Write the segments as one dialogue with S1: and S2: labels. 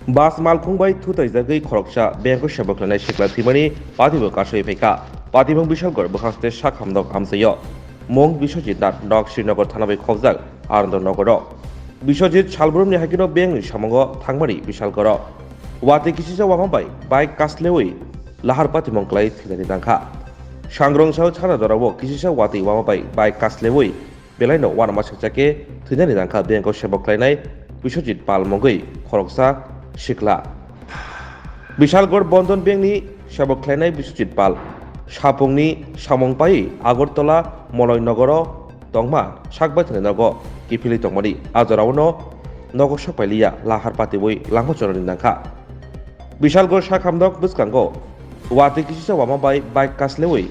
S1: बास मालखुंबाय थुताइजागै खरकसा बेंको सेबकलानाय सिख्ला थिमानि पातिबो कासै फैका पातिबं बिशालगढ़ बखास्ते साखामदक आमसैयो मं बिश्वजित नाथ नक श्रीनगर थानाबै खबजाक आनन्दनगर बिश्वजित सालब्रुमनि हाकिनो बेंनि सामंग थांमारि बिशालगढ़ वाते किसिजा वामाबाय बाइक कासलेवै लाहार पातिमं क्लाय थिनानि दांखा सांग्रं साव छाना दरावो किसिजा वाते वामाबाय बाइक कासलेवै बेलायनो वानमा सचाके थिनानि दांखा बेंको सेबकलायनाय बिश्वजित पाल मंगै खरकसा सिख्ला बिशालगढ़ बंधन बेंकनि सेबकलायनाय बिश्वजित पाल सापुंनि सामंपायै आगरतला मलयनगर तंमा साकबायथानि नग किफिलि तंमानि आजरावनो नग सकपाइलिया लाहार पातिबoi लांहचरनि नांखा बिशालगढ़ साखामदक बुसकांगो वाते किसिसा वामाबाय बाइक कासलेवै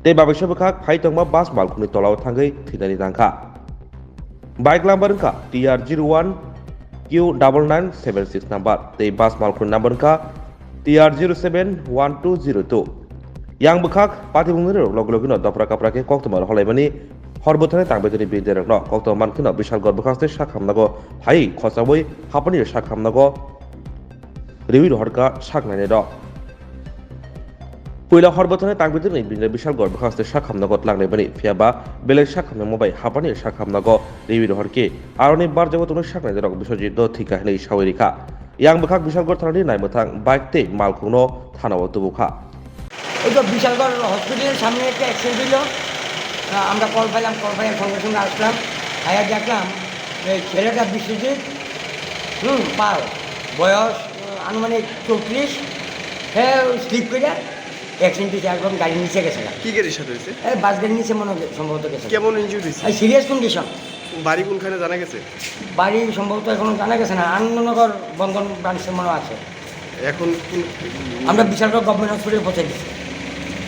S1: ते बाबैसबखाक फाइतंमा बास मालखुनि तलाव थांगै थिनानि नांखा बाइक लांबार का TR01 Q9976 number the bus malkun number ka TR071202 yang bekak pati bungni logologino dopra kapra ke koktomar holaimani horbothane tangbetoni biderno koktoman kino bishal gor bekaste sakhamnago hai khosaboi hapani sakhamnago rewi horka saknane do Puila horbothane tangbetoni bishal gor bekaste sakhamnago tlangnebani fiaba belek sakhamna mobai hapani sakhamnago rewi horke aroni bar jagotoni saknane rok bisojit do thika hnei sawirika yang bekak bisalgড় থানানি নাইমথাং bike তে মালখুনো থানাও তুবুখা
S2: ওই তো বিশালগড় হসপিটালের সামনে একটা অ্যাক্সিডেন্ট হইল আমরা কল পাইলাম কল পাইয়া সঙ্গে সঙ্গে আসলাম আয়া দেখলাম এই ছেলেটা বিশ্বজিৎ পাল বয়স আনুমানিক 34 হ্যাঁ স্লিপ করে অ্যাক্সিডেন্ট হয়েছে একদম গাড়ির নিচে গেছে
S3: কি গাড়ির সাথে হয়েছে?
S2: এই বাস গাড়ির নিচে মনে হয় সম্ভবত গেছে
S3: কেমন ইনজুরি হয়েছে?
S2: এই সিরিয়াস কন্ডিশন
S3: বাড়ি কোনখানে জানা গেছে?
S2: বাড়ি সম্ভবত এখনো জানা গেছে না আনন্দনগর বন্ধন ব্রাঞ্চে মনে আছে
S3: এখন
S2: আমরা বিশালগড় গভর্নমেন্ট হসপিটালে পৌঁছে দিচ্ছি